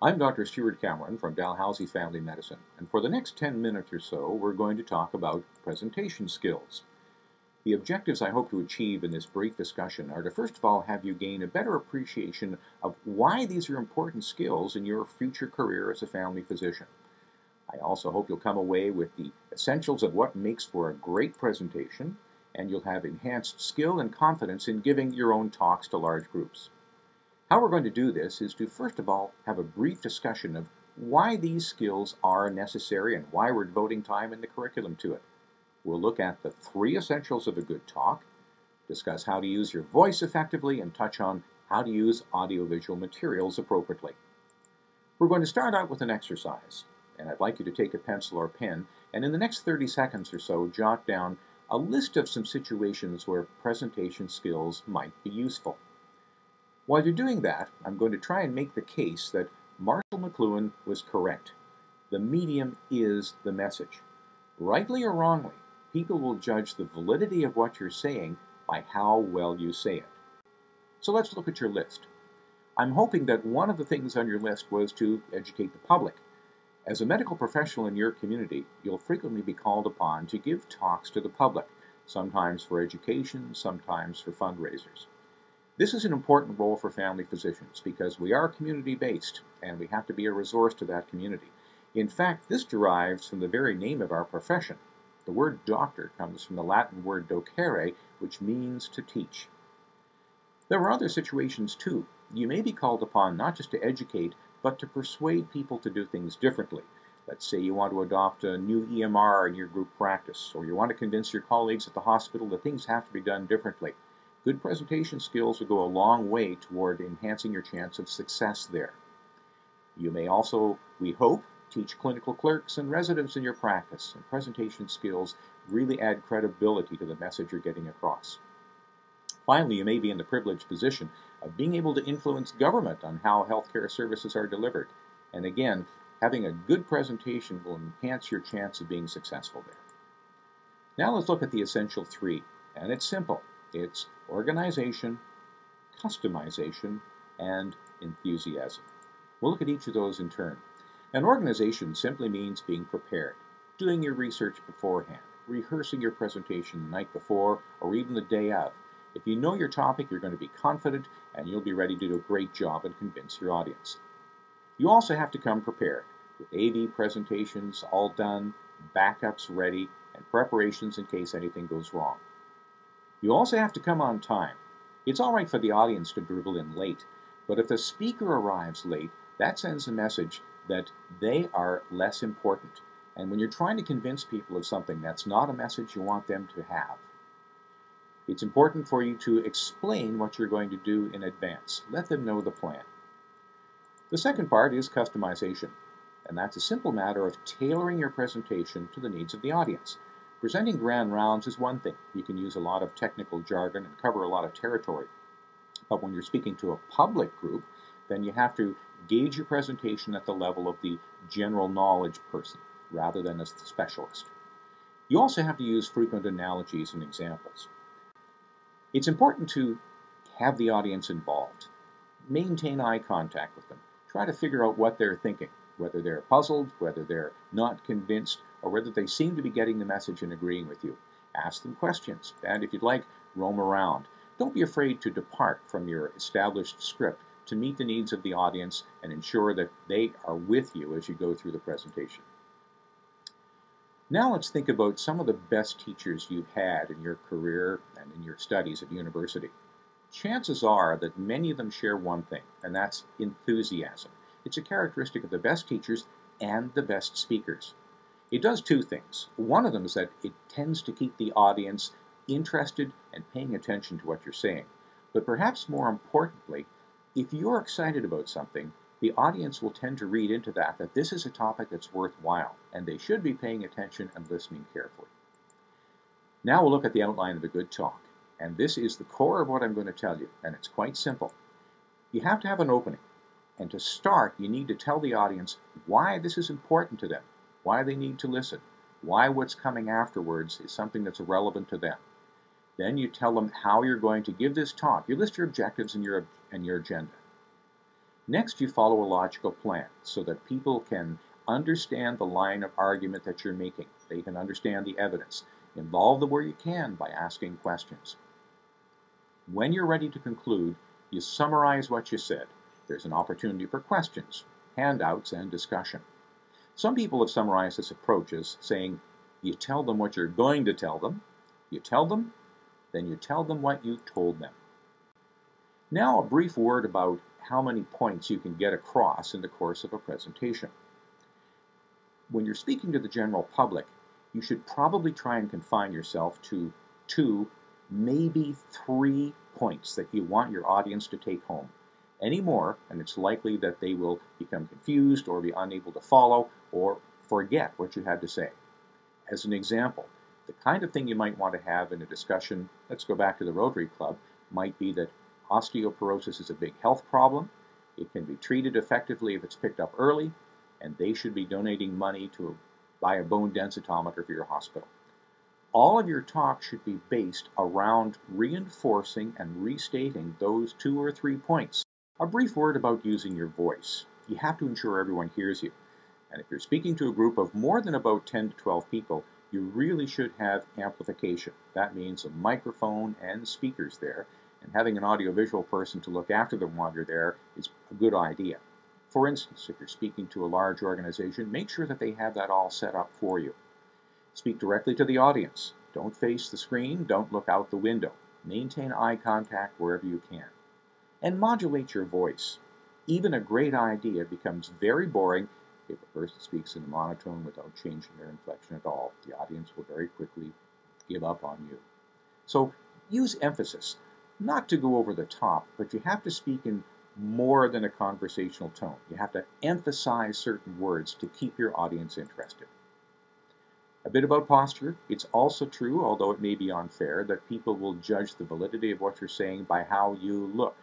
I'm Dr. Stuart Cameron from Dalhousie Family Medicine, and for the next 10 minutes or so, we're going to talk about presentation skills. The objectives I hope to achieve in this brief discussion are to first of all have you gain a better appreciation of why these are important skills in your future career as a family physician. I also hope you'll come away with the essentials of what makes for a great presentation, and you'll have enhanced skill and confidence in giving your own talks to large groups. How we're going to do this is to first of all have a brief discussion of why these skills are necessary and why we're devoting time in the curriculum to it. We'll look at the 3 essentials of a good talk, discuss how to use your voice effectively, and touch on how to use audiovisual materials appropriately. We're going to start out with an exercise, and I'd like you to take a pencil or pen and in the next 30 seconds or so jot down a list of some situations where presentation skills might be useful. While you're doing that, I'm going to try and make the case that Marshall McLuhan was correct. The medium is the message. Rightly or wrongly, people will judge the validity of what you're saying by how well you say it. So let's look at your list. I'm hoping that one of the things on your list was to educate the public. As a medical professional in your community, you'll frequently be called upon to give talks to the public, sometimes for education, sometimes for fundraisers. This is an important role for family physicians because we are community-based and we have to be a resource to that community. In fact, this derives from the very name of our profession. The word doctor comes from the Latin word docere, which means to teach. There are other situations too. You may be called upon not just to educate, but to persuade people to do things differently. Let's say you want to adopt a new EMR in your group practice, or you want to convince your colleagues at the hospital that things have to be done differently. Good presentation skills will go a long way toward enhancing your chance of success there. You may also, we hope, teach clinical clerks and residents in your practice, and presentation skills really add credibility to the message you're getting across. Finally, you may be in the privileged position of being able to influence government on how healthcare services are delivered. And again, having a good presentation will enhance your chance of being successful there. Now let's look at the essential 3, and it's simple. It's organization, customization, and enthusiasm. We'll look at each of those in turn. An organization simply means being prepared, doing your research beforehand, rehearsing your presentation the night before or even the day of. If you know your topic, you're going to be confident and you'll be ready to do a great job and convince your audience. You also have to come prepared, with AV presentations all done, backups ready, and preparations in case anything goes wrong. You also have to come on time. It's all right for the audience to dribble in late, but if the speaker arrives late, that sends a message that they are less important. And when you're trying to convince people of something, that's not a message you want them to have. It's important for you to explain what you're going to do in advance. Let them know the plan. The second part is customization, and that's a simple matter of tailoring your presentation to the needs of the audience. Presenting grand rounds is one thing. You can use a lot of technical jargon and cover a lot of territory. But when you're speaking to a public group, then you have to gauge your presentation at the level of the general knowledge person, rather than as the specialist. You also have to use frequent analogies and examples. It's important to have the audience involved. Maintain eye contact with them. Try to figure out what they're thinking, whether they're puzzled, whether they're not convinced, or whether they seem to be getting the message and agreeing with you. Ask them questions, and if you'd like, roam around. Don't be afraid to depart from your established script to meet the needs of the audience and ensure that they are with you as you go through the presentation. Now let's think about some of the best teachers you've had in your career and in your studies at university. Chances are that many of them share one thing, and that's enthusiasm. It's a characteristic of the best teachers and the best speakers. It does 2 things. One of them is that it tends to keep the audience interested and paying attention to what you're saying. But perhaps more importantly, if you're excited about something, the audience will tend to read into that this is a topic that's worthwhile, and they should be paying attention and listening carefully. Now we'll look at the outline of a good talk, and this is the core of what I'm going to tell you, and it's quite simple. You have to have an opening, and to start, you need to tell the audience why this is important to them, why they need to listen, why what's coming afterwards is something that's relevant to them. Then you tell them how you're going to give this talk. You list your objectives and your agenda. Next, you follow a logical plan so that people can understand the line of argument that you're making. They can understand the evidence. Involve them where you can by asking questions. When you're ready to conclude, you summarize what you said. There's an opportunity for questions, handouts, and discussion. Some people have summarized this approach as saying, you tell them what you're going to tell them, you tell them, then you tell them what you told them. Now a brief word about how many points you can get across in the course of a presentation. When you're speaking to the general public, you should probably try and confine yourself to 2, maybe 3 points that you want your audience to take home. Any more, and it's likely that they will become confused or be unable to follow or forget what you had to say. As an example, the kind of thing you might want to have in a discussion, let's go back to the Rotary Club, might be that osteoporosis is a big health problem. It can be treated effectively if it's picked up early, and they should be donating money to buy a bone densitometer for your hospital. All of your talk should be based around reinforcing and restating those 2 or 3 points. A brief word about using your voice. You have to ensure everyone hears you. And if you're speaking to a group of more than about 10 to 12 people, you really should have amplification. That means a microphone and speakers there, and having an audiovisual person to look after them while you're there is a good idea. For instance, if you're speaking to a large organization, make sure that they have that all set up for you. Speak directly to the audience. Don't face the screen, don't look out the window. Maintain eye contact wherever you can. And modulate your voice. Even a great idea becomes very boring if a person speaks in a monotone without changing their inflection at all. The audience will very quickly give up on you. So use emphasis. Not to go over the top, but you have to speak in more than a conversational tone. You have to emphasize certain words to keep your audience interested. A bit about posture. It's also true, although it may be unfair, that people will judge the validity of what you're saying by how you look.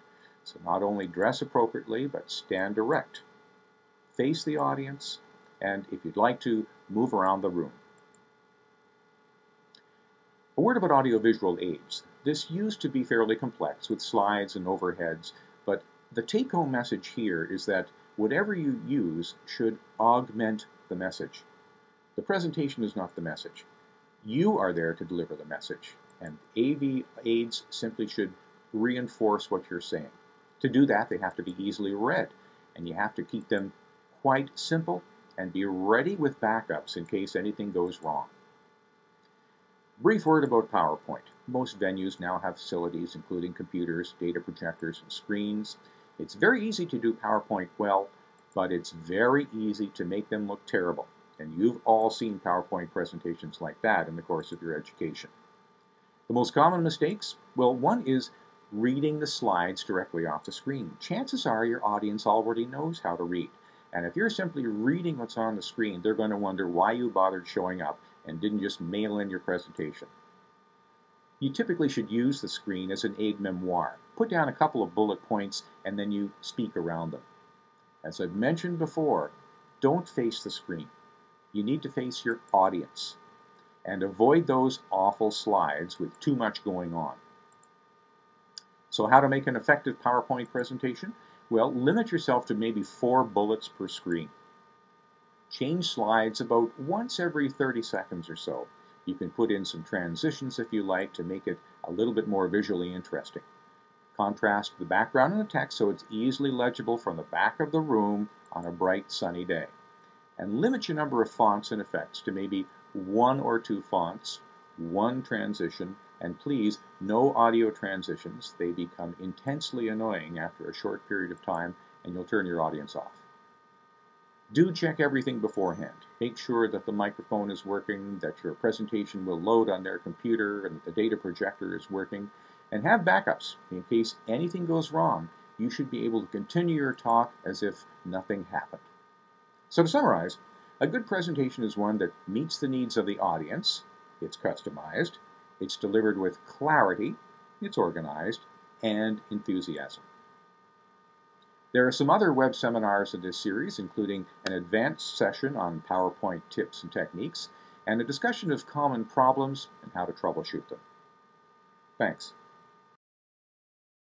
So not only dress appropriately, but stand erect. Face the audience, and if you'd like to, move around the room. A word about audiovisual aids. This used to be fairly complex with slides and overheads, but the take-home message here is that whatever you use should augment the message. The presentation is not the message. You are there to deliver the message, and AV aids simply should reinforce what you're saying. To do that, they have to be easily read, and you have to keep them quite simple and be ready with backups in case anything goes wrong. Brief word about PowerPoint. Most venues now have facilities including computers, data projectors, and screens. It's very easy to do PowerPoint well, but it's very easy to make them look terrible. And you've all seen PowerPoint presentations like that in the course of your education. The most common mistakes? Well, one is reading the slides directly off the screen. Chances are your audience already knows how to read. And if you're simply reading what's on the screen, they're going to wonder why you bothered showing up and didn't just mail in your presentation. You typically should use the screen as an aide-memoire. Put down a couple of bullet points and then you speak around them. As I've mentioned before, don't face the screen. You need to face your audience. And avoid those awful slides with too much going on. So how to make an effective PowerPoint presentation? Well, limit yourself to maybe 4 bullets per screen. Change slides about once every 30 seconds or so. You can put in some transitions if you like to make it a little bit more visually interesting. Contrast the background and the text so it's easily legible from the back of the room on a bright sunny day. And limit your number of fonts and effects to maybe 1 or 2 fonts, 1 transition, and please, no audio transitions. They become intensely annoying after a short period of time, and you'll turn your audience off. Do check everything beforehand. Make sure that the microphone is working, that your presentation will load on their computer, and that the data projector is working, and have backups. In case anything goes wrong, you should be able to continue your talk as if nothing happened. So to summarize, a good presentation is one that meets the needs of the audience, it's customized, it's delivered with clarity, it's organized, and enthusiasm. There are some other web seminars in this series, including an advanced session on PowerPoint tips and techniques, and a discussion of common problems and how to troubleshoot them. Thanks.